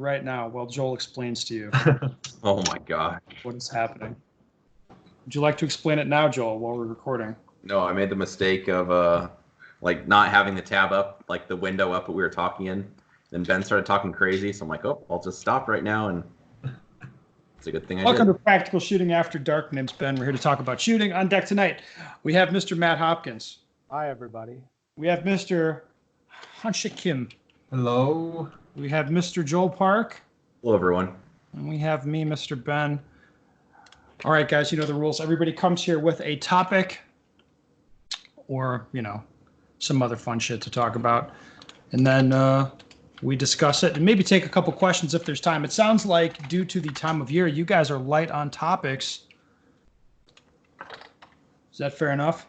right now while Joel explains to you Oh my god. what is happening. Would you like to explain it now, Joel, while we're recording? No, I made the mistake of like not having the tab up, like the window up that we were talking in. Then Ben started talking crazy, so I'm like, oh, I'll just stop right now, and it's a good thing I Welcome did. to Practical Shooting After Dark. My name's Ben. We're here to talk about shooting. On deck tonight, we have Mr. Matt Hopkins. Hi, everybody. We have Mr. Hansha Kim. Hello. We have Mr. Joel Park. Hello, everyone. And we have me, Mr. Ben. All right, guys, you know the rules. Everybody comes here with a topic or, some other fun shit to talk about. And then we discuss it and maybe take a couple questions if there's time. It sounds like due to the time of year, you guys are light on topics. Is that fair enough?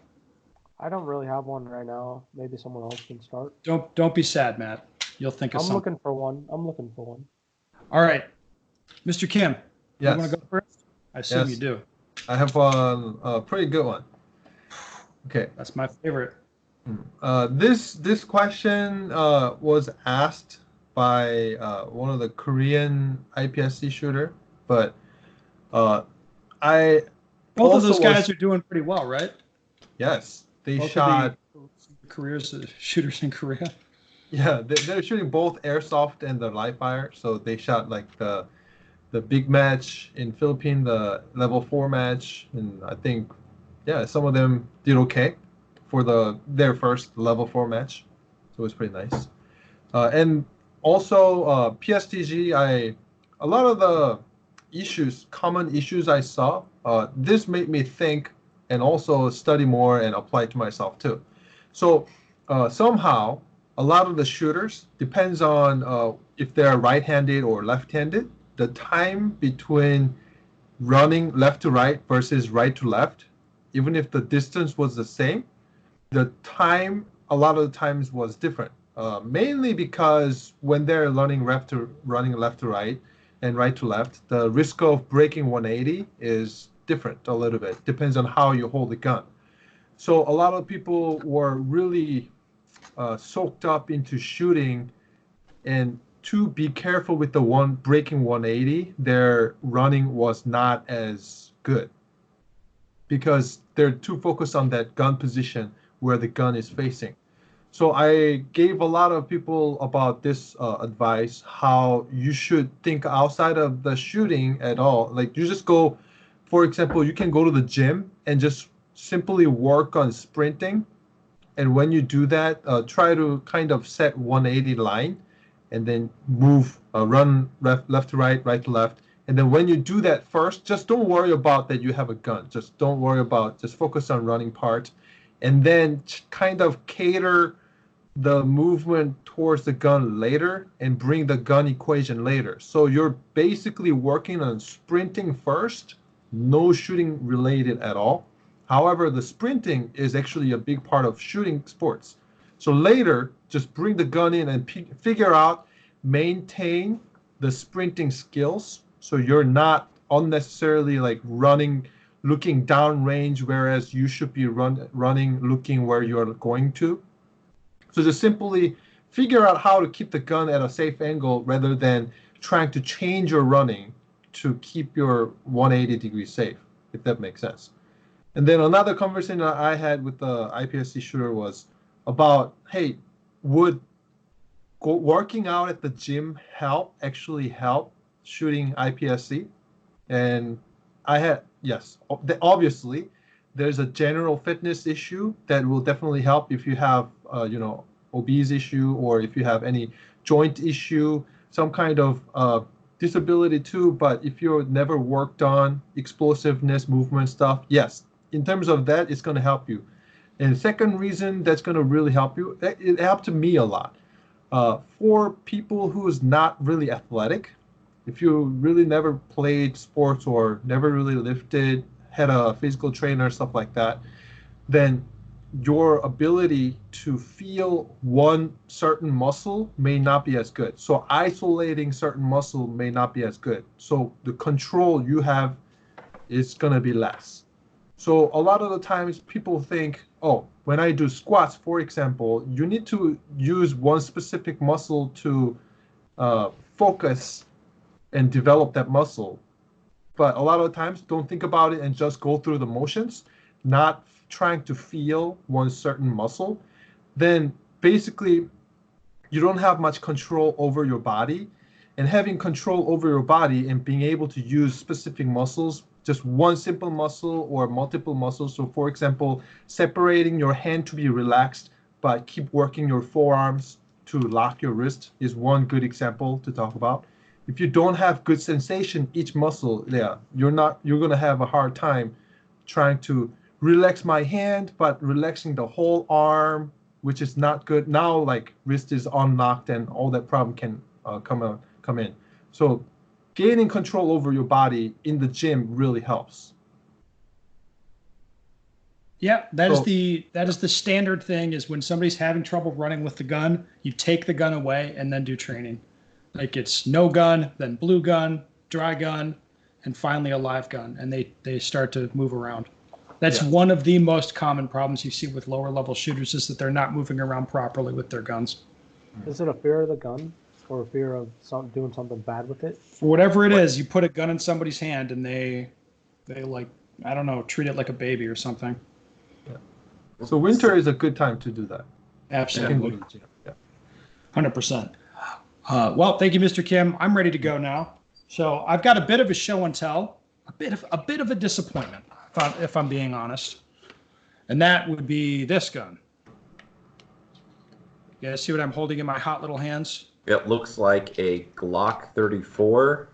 I don't really have one right now. Maybe someone else can start. Don't be sad, Matt. You'll think of I'm something. looking for one. All right. Mr. Kim, Yes. you want to go first? I assume you do. I have one, a pretty good one. Okay. That's my favorite. This question was asked by one of the Korean IPSC shooter, but Both of those guys are doing pretty well, right? Yes, they Both shot. of the careers shooters in Korea. Yeah, they're shooting both airsoft and the live fire. So they shot like the big match in Philippines, the level 4 match, and I think some of them did okay for their first level 4 match. So it was pretty nice. And also PSTG, a lot of the common issues I saw, this made me think and also study more and apply it to myself too. So somehow a lot of the shooters depends on if they're right-handed or left-handed. The time between running left to right versus right to left, even if the distance was the same, the time a lot of the times was different. Mainly because when they're running left to right and right to left, the risk of breaking 180 is different a little bit. Depends on how you hold the gun. So a lot of people were really soaked up into shooting, and to be careful with the one breaking 180, their running was not as good because they're too focused on that gun position where the gun is facing. So I gave a lot of people about this advice, how you should think outside of the shooting at all. Like you just go, for example, you can go to the gym and just simply work on sprinting. And when you do that, try to kind of set 180 line and then move, run left to right, right to left. And then when you do that first, just don't worry about that you have a gun. Just don't worry about, just focus on running part. And then kind of cater the movement towards the gun later and bring the gun equation later. So you're basically working on sprinting first, no shooting related at all. However, the sprinting is actually a big part of shooting sports. So later, just bring the gun in and figure out, maintain the sprinting skills. So you're not unnecessarily like running, looking downrange, whereas you should be running, looking where you're going to. So just simply figure out how to keep the gun at a safe angle rather than trying to change your running to keep your 180 degrees safe, if that makes sense. And then another conversation I had with the IPSC shooter was about, hey, would working out at the gym actually help shooting IPSC? And I had, yes, obviously, there's a general fitness issue that will definitely help if you have, obese issue, or if you have any joint issue, some kind of disability too. But if you're never worked on explosiveness, movement stuff, yes, in terms of that, it's going to help you. And the second reason that's going to really help you, it helped me a lot. For people who's not really athletic, if you really never played sports or never really lifted, had a physical trainer, stuff like that, then your ability to feel one certain muscle may not be as good. So isolating certain muscle may not be as good. So the control you have is going to be less. So a lot of the times people think, oh, when I do squats, for example, you need to use one specific muscle to focus and develop that muscle. But a lot of times, don't think about it and just go through the motions, not trying to feel one certain muscle. Then basically, you don't have much control over your body. And having control over your body and being able to use specific muscles, just one simple muscle or multiple muscles. So for example, separating your hand to be relaxed, but keep working your forearms to lock your wrist is one good example to talk about. If you don't have good sensation, each muscle, you're going to have a hard time trying to relax my hand, but relaxing the whole arm, which is not good. Now, like wrist is unlocked and all that problem can come in. So gaining control over your body in the gym really helps. Yeah, that is the standard thing is when somebody's having trouble running with the gun, you take the gun away and then do training. Like it's no gun, then blue gun, dry gun, and finally a live gun, and they start to move around. That's one of the most common problems you see with lower level shooters is that they're not moving around properly with their guns. Is it a fear of the gun or a fear of doing something bad with it? For whatever it is, you put a gun in somebody's hand and they like, I don't know, treat it like a baby or something. So winter is a good time to do that. Absolutely. Yeah. 100%. Well, thank you, Mr. Kim. I'm ready to go now. So I've got a bit of a show and tell, a bit of a disappointment, if I'm being honest. And that would be this gun. You guys see what I'm holding in my hot little hands? It looks like a Glock 34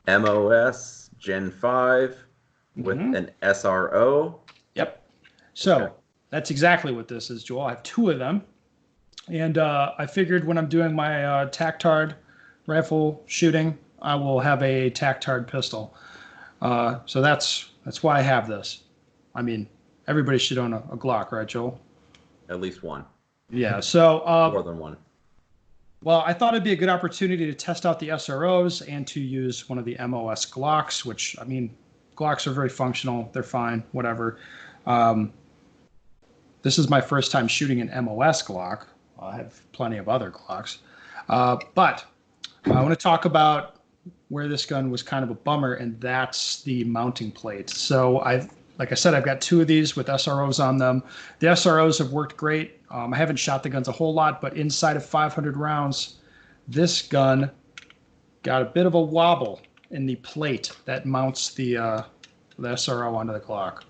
MOS Gen 5 with an SRO. Yep. So Okay. that's exactly what this is, Joel. I have two of them. And I figured when I'm doing my Tactard rifle shooting, I will have a Tactard pistol. So that's why I have this. I mean, everybody should own a Glock, right, Joel? At least one. Yeah. So, More than one. well, I thought it'd be a good opportunity to test out the SROs and to use one of the MOS Glocks, which, I mean, Glocks are very functional. They're fine, whatever. This is my first time shooting an MOS Glock. I have plenty of other Glocks. But I want to talk about where this gun was kind of a bummer, and that's the mounting plate. So like I said, I've got two of these with SROs on them. The SROs have worked great. I haven't shot the guns a whole lot, but inside of 500 rounds, this gun got a bit of a wobble in the plate that mounts the SRO onto the Glock.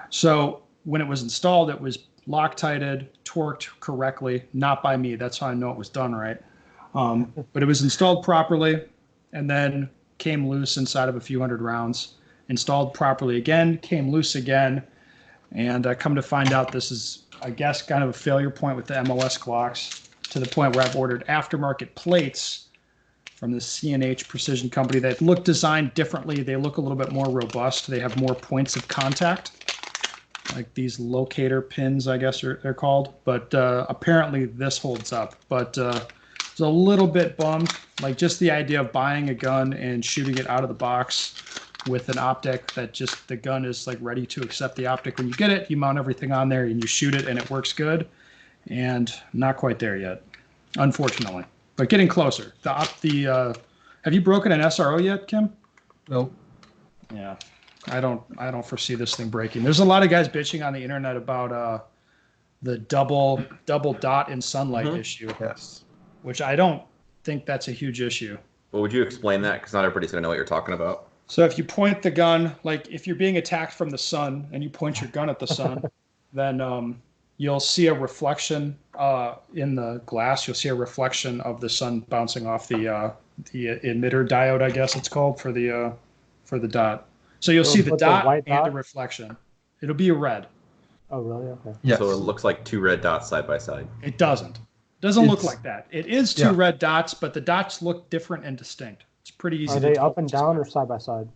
So when it was installed, it was Loctited, torqued correctly, not by me. That's how I know it was done right. But it was installed properly and then came loose inside of a few hundred rounds. Installed properly again, came loose again. And I come to find out this is, I guess, kind of a failure point with the MOS Glocks to the point where I've ordered aftermarket plates from the C&H Precision Company that look designed differently. They look a little bit more robust. They have more points of contact, like these locator pins, I guess they're called. But apparently this holds up. But it's a little bit bummed. Like just the idea of buying a gun and shooting it out of the box with an optic that just the gun is like ready to accept the optic when you get it. You mount everything on there and you shoot it and it works good. And not quite there yet, unfortunately. But getting closer. Have you broken an SRO yet, Kim? Nope. Yeah. I don't foresee this thing breaking. There's a lot of guys bitching on the internet about the double dot in sunlight issue, Yes. which I don't think that's a huge issue. Well, would you explain that? Because not everybody's going to know what you're talking about. So if you point the gun, like if you're being attacked from the sun and you point your gun at the sun, then you'll see a reflection in the glass. You'll see a reflection of the sun bouncing off the emitter diode, I guess it's called, for the dot. So you'll see the What's a dot white and the dot? reflection. It'll be a red. Oh, really? Okay. Yes. So it looks like two red dots side by side. It doesn't. Doesn't look It's- like that. It is two red dots, but the dots look different and distinct. It's pretty easy Are to they tell up and which is down or which. side by side?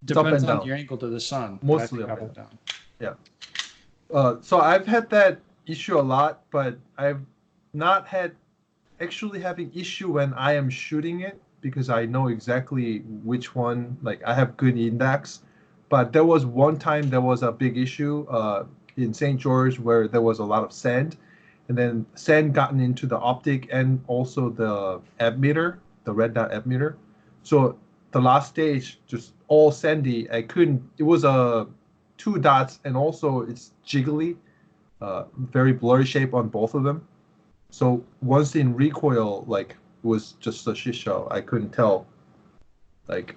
Depends up and on down. your angle to the sun. Mostly but I up think and up and down. So I've had that issue a lot, but I've not had actually having issue when I am shooting it because I know exactly which one. Like I have good index, but there was one time there was a big issue in St. George where there was a lot of sand, and then sand gotten into the optic and also the ammeter, the red dot F meter. So the last stage, just all sandy. I couldn't. It was a 2 dots, and also it's jiggly, very blurry shape on both of them. So once in recoil, like, it was just a shit show. I couldn't tell, like,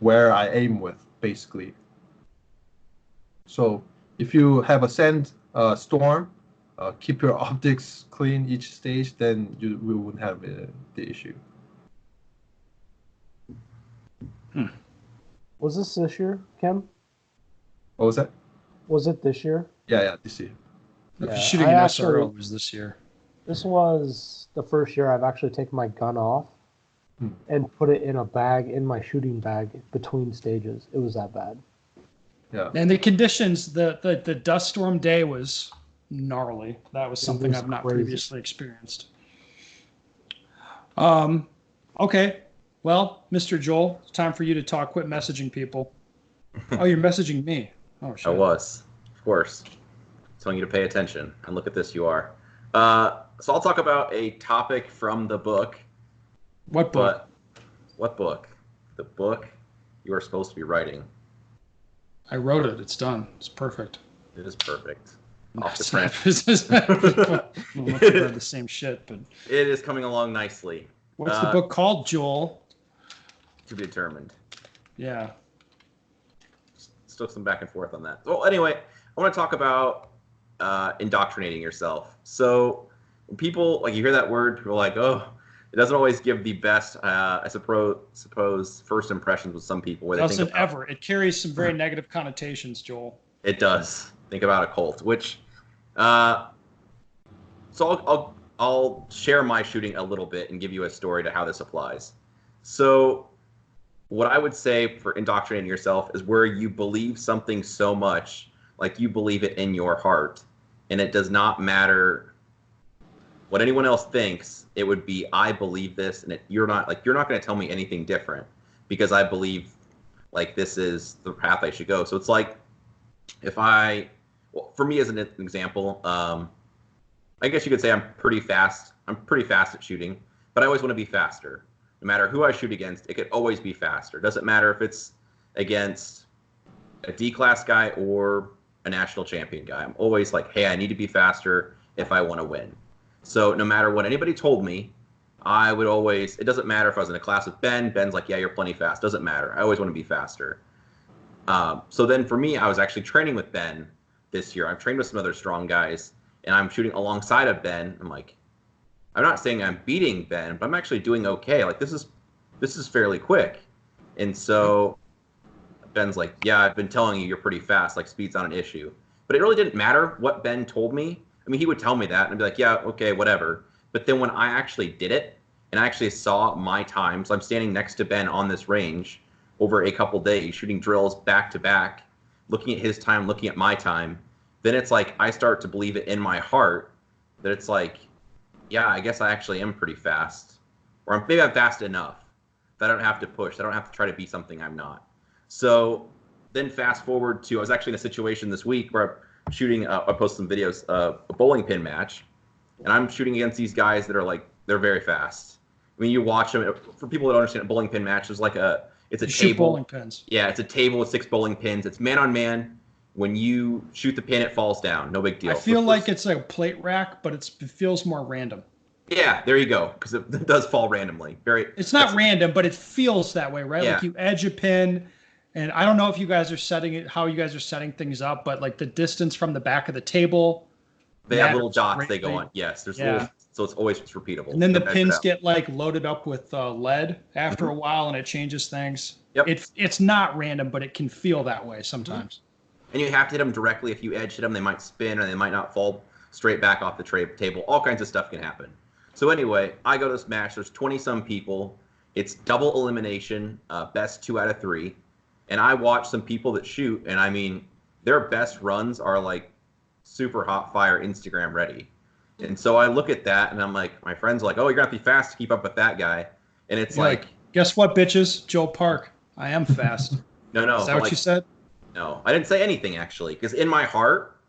where I aim with, basically. So if you have a sand storm, keep your optics clean each stage, then we wouldn't have the issue. Was this year, Kim? What was that? Was it this year? Yeah, this year. If Yeah, you're shooting I an actually- SRO, it was this year. This was the first year I've actually taken my gun off Hmm. and put it in a bag, in my shooting bag, between stages. It was that bad. Yeah. And the conditions, the dust storm day was gnarly. That was something was I've not crazy. previously experienced. Okay. Well, Mr. Joel, it's time for you to talk. Quit messaging people. Oh, you're messaging me. Oh, shit. I was, of course, telling you to pay attention. And look at this, you are. So I'll talk about a topic from the book. What book? But what book? The book you are supposed to be writing. I wrote it. It's done. It's perfect. It is perfect. Off the It's print. I'm not gonna read the same shit, but It is coming along nicely. what's the book called, Joel? To be determined. Yeah. Still some back and forth on that. Well, anyway, I want to talk about indoctrinating yourself. So when people, like, you hear that word, people are like, oh, it doesn't always give the best, I suppose, first impressions with some people. Where they think Doesn't about, ever. It carries some very negative connotations, Joel. It does. Think about a cult, which, so I'll share my shooting a little bit and give you a story to how this applies. So what I would say for indoctrinating yourself is where you believe something so much, like you believe it in your heart, and it does not matter what anyone else thinks. It would be, I believe this, and you're not going to tell me anything different because I believe, like, this is the path I should go. So it's like, for me as an example, I guess you could say I'm pretty fast. I'm pretty fast at shooting, but I always want to be faster. No matter who I shoot against, it could always be faster. Doesn't matter if it's against a D-class guy or a national champion guy. I'm always like, hey, I need to be faster if I want to win. So no matter what anybody told me, I would always, it doesn't matter if I was in a class with Ben. Ben's like, yeah, you're plenty fast. Doesn't matter. I always want to be faster. So then for me, I was actually training with Ben this year. I've trained with some other strong guys, and I'm shooting alongside of Ben. I'm like, I'm not saying I'm beating Ben, but I'm actually doing okay. Like, this is fairly quick. And so Ben's like, yeah, I've been telling you you're pretty fast. Like, speed's not an issue. But it really didn't matter what Ben told me. I mean, he would tell me that, and I'd be like, yeah, okay, whatever. But then when I actually did it, and I actually saw my time, so I'm standing next to Ben on this range over a couple days, shooting drills back to back, looking at his time, looking at my time, then it's like I start to believe it in my heart that it's like, yeah, I guess I actually am pretty fast. Or maybe I'm fast enough that I don't have to push. I don't have to try to be something I'm not. So then fast forward to, I was actually in a situation this week where I'm shooting, I posted some videos, a bowling pin match. And I'm shooting against these guys that are like, they're very fast. I mean, you watch them. For people that don't understand, a bowling pin match is like it's a You shoot table. bowling pins. Yeah, it's a table with 6 bowling pins. It's man on man. When you shoot the pin, it falls down. No big deal. I feel like it's a plate rack, but it feels more random. Yeah, there you go. Because it does fall randomly. It's not random, but it feels that way, right? Yeah. Like you edge a pin, and I don't know if you guys are setting it, how you guys are setting things up, but like the distance from the back of the table. They have matters little dots they go greatly. on. Yes, there's Yeah. little, so it's always repeatable. And then the They're pins measured out. get like loaded up with lead after a while, and it changes things. Yep. It's not random, but it can feel that way sometimes. And you have to hit them directly. If you edge hit them, they might spin or they might not fall straight back off the table. All kinds of stuff can happen. So anyway, I go to this match. There's 20-some people. It's double elimination, best 2 out of 3. And I watch some people that shoot, and I mean, their best runs are like super hot fire, Instagram ready. And so I look at that, and I'm like, my friend's like, oh, you're going to have to be fast to keep up with that guy. And it's You're like, guess what, bitches? Joe Park. I am fast. no. Is that but what you said? No, I didn't say anything actually, because in my heart,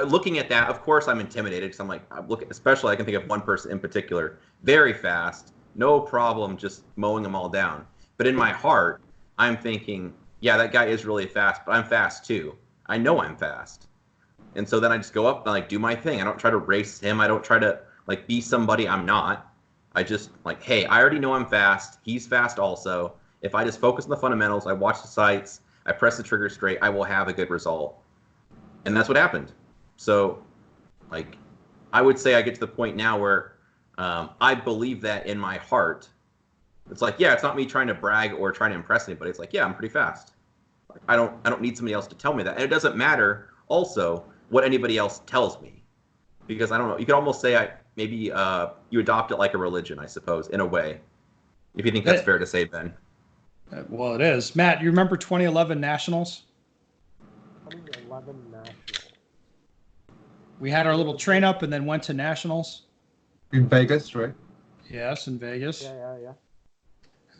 looking at that, of course I'm intimidated because I'm like, especially I can think of one person in particular, very fast, no problem just mowing them all down. But in my heart, I'm thinking, yeah, that guy is really fast, but I'm fast too. I know I'm fast. And so then I just go up and like do my thing. I don't try to race him. I don't try to like be somebody I'm not. I just like, hey, I already know I'm fast. He's fast also. If I just focus on the fundamentals, I watch the sights, I press the trigger straight, I will have a good result. And that's what happened. So like, I would say I get to the point now where I believe that in my heart. It's like, yeah, it's not me trying to brag or trying to impress anybody. It's like, yeah, I'm pretty fast. I don't need somebody else to tell me that. And it doesn't matter also what anybody else tells me. Because I don't know, you could almost say maybe you adopt it like a religion, I suppose, in a way. If you think that's fair to say, Ben. Well, it is. Matt, you remember 2011 Nationals? 2011 National. We had our little train up and then went to Nationals. In Vegas, right? Yes, in Vegas.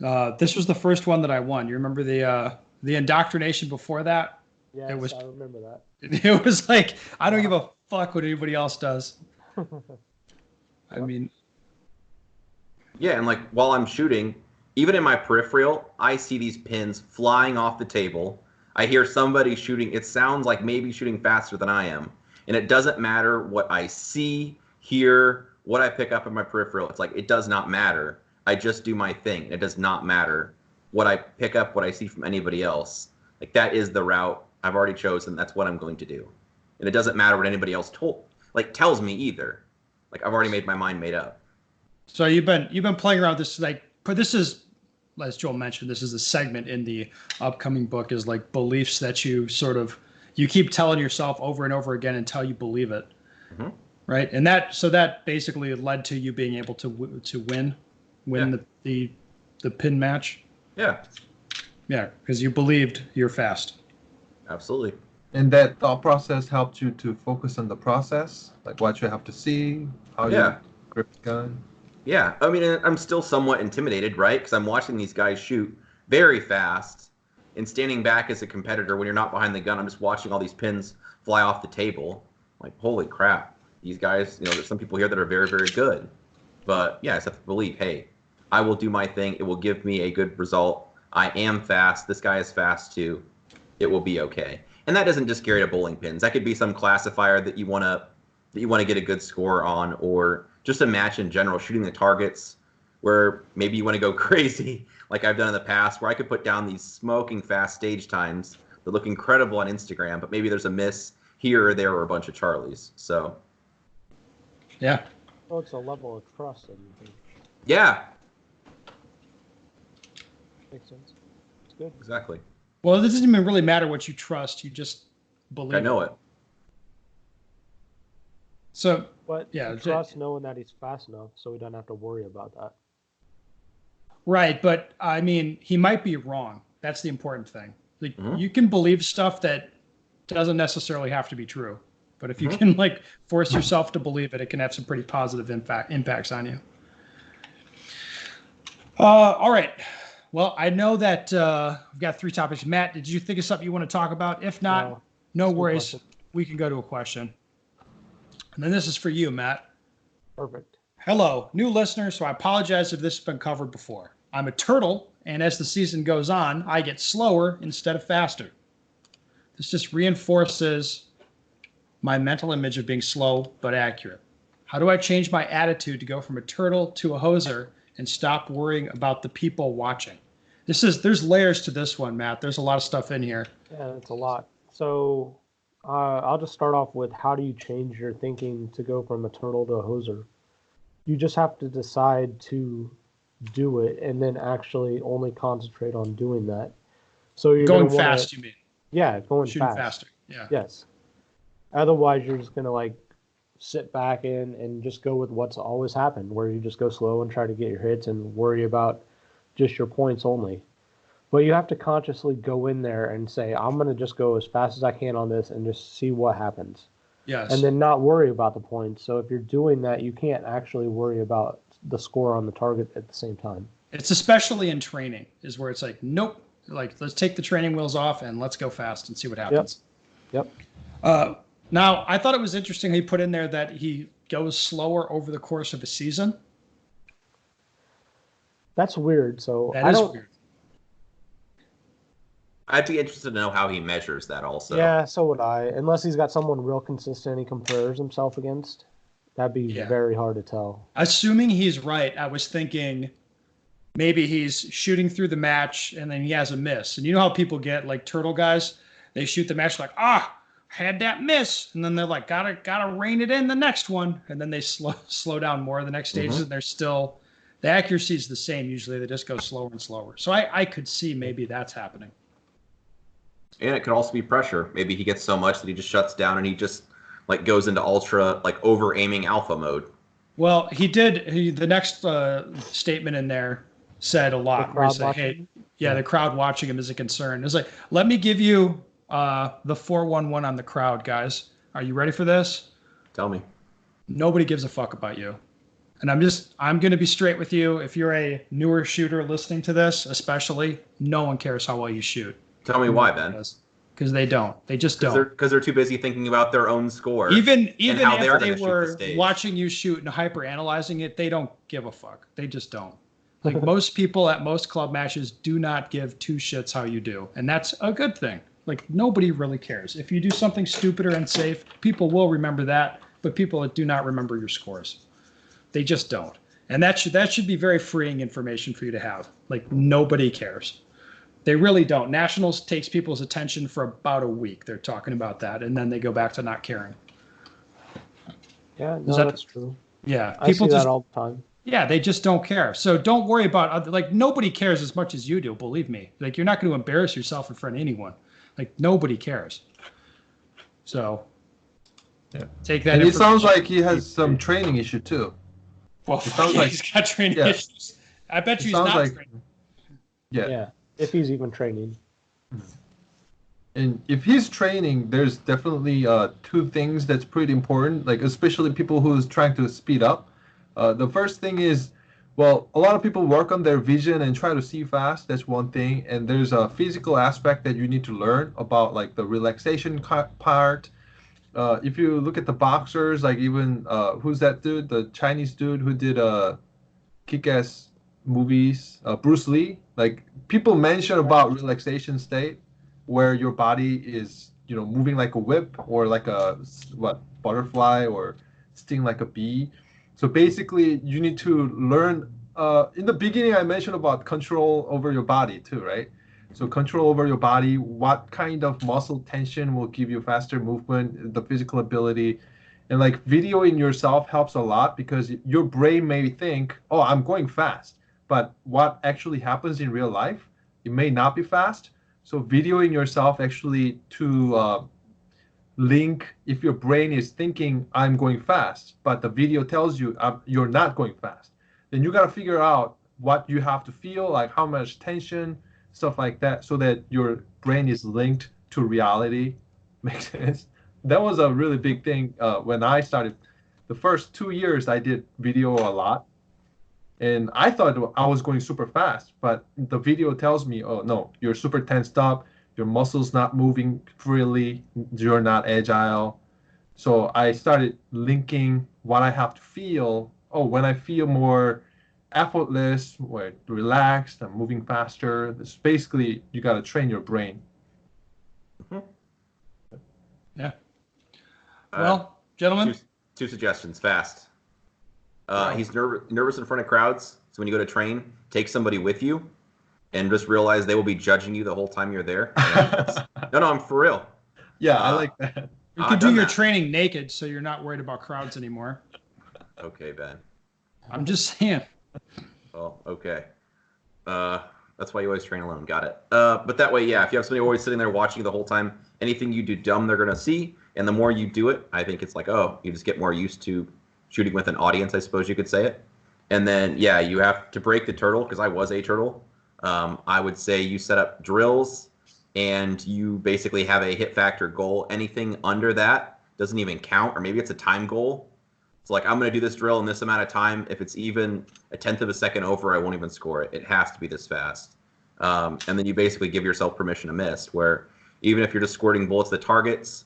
Yeah. This was the first one that I won. You remember the indoctrination before that? Yes, It was- I remember that. It was like, I don't give a fuck what anybody else does. I mean, Yeah, and like while I'm shooting, even in my peripheral, I see these pins flying off the table. I hear somebody shooting. It sounds like maybe shooting faster than I am. And it doesn't matter what I see, hear, what I pick up in my peripheral. It's like, it does not matter. I just do my thing. It does not matter what I pick up, what I see from anybody else. Like, that is the route I've already chosen. That's what I'm going to do. And it doesn't matter what anybody else tells me either. Like, I've already made my mind made up. so you've been playing around with this, like, but this is, as Joel mentioned, this is a segment in the upcoming book, is like beliefs that you keep telling yourself over and over again until you believe it. Mm-hmm. Right. And that basically led to you being able to win Yeah. the pin match. Yeah, Yeah. Because you believed you're fast. absolutely. And that thought process helped you to focus on the process, like what you have to see, how Yeah. you grip the gun. Yeah, I mean, I'm still somewhat intimidated, right? Because I'm watching these guys shoot very fast, and standing back as a competitor when you're not behind the gun, I'm just watching all these pins fly off the table. Like, holy crap, these guys, there's some people here that are very, very good. But yeah, I just have to believe, hey, I will do my thing. It will give me a good result. I am fast. This guy is fast too. It will be okay. And that doesn't just carry to bowling pins. That could be some classifier that you want to get a good score on, or just a match in general, shooting the targets where maybe you want to go crazy like I've done in the past, where I could put down these smoking fast stage times that look incredible on Instagram, but maybe there's a miss here or there or a bunch of Charlies. So Yeah. Oh, it's a level of trust that you think. yeah, Makes sense. It's good. exactly. Well, it doesn't even really matter what you trust. You just believe. I know it. So But Yeah, you trust knowing that he's fast enough, so we don't have to worry about that. right, but I mean, he might be wrong. That's the important thing. Like, Mhm. you can believe stuff that doesn't necessarily have to be true, but if you Mhm. can like force yourself to believe it, it can have some pretty positive impacts on you. All right. Well, I know that we've got 3 topics. Matt, did you think of something you want to talk about? If not, no Just a worries. question. We can go to a question. And then this is for you, Matt. Perfect. Hello, new listeners, so I apologize if this has been covered before. I'm a turtle, and as the season goes on, I get slower instead of faster. This just reinforces my mental image of being slow but accurate. How do I change my attitude to go from a turtle to a hoser and stop worrying about the people watching? There's layers to this one, Matt. There's a lot of stuff in here. Yeah, that's a lot. So I'll just start off with, how do you change your thinking to go from a turtle to a hoser? You just have to decide to do it and then actually only concentrate on doing that. So you're Going gonna wanna- fast, you mean? Yeah, going Shooting fast. faster. Yeah. Yes. Otherwise, you're just gonna like sit back and just go with what's always happened, where you just go slow and try to get your hits and worry about just your points only. But you have to consciously go in there and say, I'm gonna just go as fast as I can on this and just see what happens, Yes. and then not worry about the points. So if you're doing that, you can't actually worry about the score on the target at the same time. It's especially in training is where it's like, nope, like let's take the training wheels off and let's go fast and see what happens. Yep. Now, I thought it was interesting he put in there that he goes slower over the course of a season. That's weird. So That I is don't. weird. I'd be interested to know how he measures that also. Yeah, so would I. Unless he's got someone real consistent he compares himself against, that'd be Yeah. very hard to tell. Assuming he's right, I was thinking maybe he's shooting through the match and then he has a miss. And you know how people get like turtle guys? They shoot the match like, had that miss. And then they're like, gotta rein it in the next one. And then they slow down more the next stages. Mhm. And they're still, the accuracy is the same usually. They just go slower and slower. So I could see maybe that's happening. And it could also be pressure. Maybe he gets so much that he just shuts down and he just like goes into ultra, like over aiming alpha mode. Well, the next statement in there said a lot. Where he said, hey, yeah, the crowd watching him is a concern. It's like, let me give you the 411 on the crowd, guys. Are you ready for this? Tell me. Nobody gives a fuck about you. And I'm going to be straight with you. If you're a newer shooter listening to this, especially, no one cares how well you shoot. Tell me why, Ben. Because they don't. They just don't. Because they're too busy thinking about their own score. Even how they're if they gonna shoot the were stage. watching you shoot and hyper analyzing it, they don't give a fuck. They just don't. Like most people at most club matches do not give two shits how you do, and that's a good thing. Like nobody really cares. If you do something stupid or unsafe, people will remember that, but people do not remember your scores. They just don't. And that should be very freeing information for you to have. Like nobody cares. They really don't. Nationals takes people's attention for about a week. They're talking about that, and then they go back to not caring. Yeah, no, that- that's true. Yeah, I see people that just all the time. yeah, they just don't care. So don't worry about like nobody cares as much as you do. Believe me. Like you're not going to embarrass yourself in front of anyone. Like nobody cares. So Yeah. take that. And it sounds information. like he has some training issue too. Well, it sounds yeah, like- he's got training yeah. issues. I bet It you he's sounds not like training. Yeah, if he's even training. And if he's training, there's definitely two things that's pretty important, like especially people who's trying to speed up. The first thing is, well, a lot of people work on their vision and try to see fast. That's one thing. And there's a physical aspect that you need to learn about, like the relaxation part. If you look at the boxers, like even who's that dude, the Chinese dude who did kick-ass movies, Bruce Lee. Like people mention about relaxation state, where your body is, moving like a whip or like a butterfly or sting like a bee. So basically, you need to learn. In the beginning, I mentioned about control over your body too, right? So control over your body, what kind of muscle tension will give you faster movement, the physical ability. And like videoing yourself helps a lot because your brain may think, oh, I'm going fast. But what actually happens in real life, it may not be fast. So videoing yourself actually to link, if your brain is thinking I'm going fast, but the video tells you you're not going fast, then you got to figure out what you have to feel, like how much tension, stuff like that, so that your brain is linked to reality. Makes sense? That was a really big thing when I started. The first 2 years I did video a lot, and I thought I was going super fast, but the video tells me, oh no, you're super tensed up, your muscles not moving freely, you're not agile. So I started linking what I have to feel. Oh, when I feel more effortless, or relaxed, I'm moving faster. It's basically, you got to train your brain. Yeah. Well, gentlemen. Two suggestions, fast. He's nervous in front of crowds, so when you go to train, take somebody with you, and just realize they will be judging you the whole time you're there. No, I'm for real. Yeah, I like that. You can do your training naked, so you're not worried about crowds anymore. Okay, Ben. I'm just saying. Oh, okay. That's why you always train alone. Got it. But that way, yeah, if you have somebody always sitting there watching you the whole time, anything you do dumb, they're gonna see. And the more you do it, I think it's like, oh, you just get more used to shooting with an audience, I suppose you could say it. And then, yeah, you have to break the turtle, because I was a turtle. I would say you set up drills, and you basically have a hit factor goal. Anything under that doesn't even count, or maybe it's a time goal. It's like, I'm going to do this drill in this amount of time. If it's even a tenth of a second over, I won't even score it. It has to be this fast. And then you basically give yourself permission to miss, where even if you're just squirting bullets at the targets,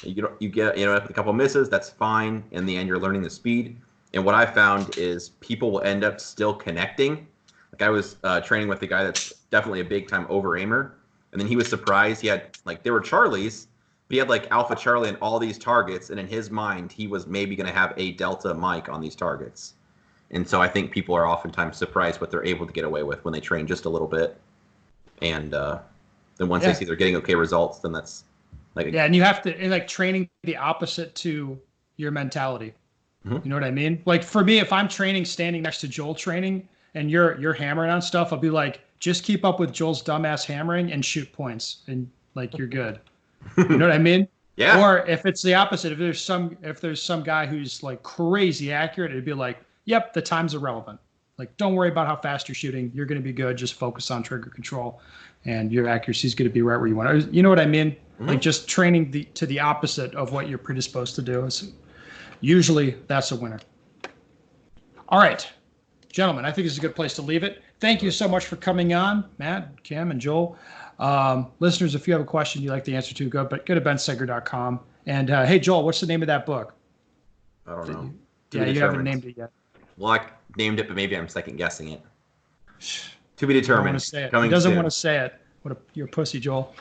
you get a couple misses, that's fine. In the end, you're learning the speed. And what I found is people will end up still connecting. Like I was training with a guy that's definitely a big time over aimer, and then he was surprised. He had like, they were Charlies, but he had like Alpha Charlie and all these targets, and in his mind, he was maybe going to have a Delta Mike on these targets. And so I think people are oftentimes surprised what they're able to get away with when they train just a little bit. And then once they see they're getting okay results, then that's like and you have to, and like training the opposite to your mentality. You know what I mean? Like for me, if I'm training standing next to Joel training and you're hammering on stuff, I'll be like, just keep up with Joel's dumbass hammering and shoot points, and like you're good. You know what I mean? Yeah. Or if it's the opposite, if there's some guy who's like crazy accurate, it'd be like, yep, the time's irrelevant. Like, don't worry about how fast you're shooting. You're going to be good. Just focus on trigger control, and your accuracy is going to be right where you want it. You know what I mean? Like just training to the opposite of what you're predisposed to do. Usually that's a winner. All right, gentlemen, I think this is a good place to leave it. Thank you so much for coming on, Matt, Kim, and Joel. Listeners, if you have a question you'd like the answer to, go to benseger.com. And hey, Joel, what's the name of that book? I don't know. Yeah, you haven't named it yet. Well, I named it, but maybe I'm second guessing it. To be I don't determined. want to say it. Coming He doesn't soon. want to say it. You're a pussy, Joel.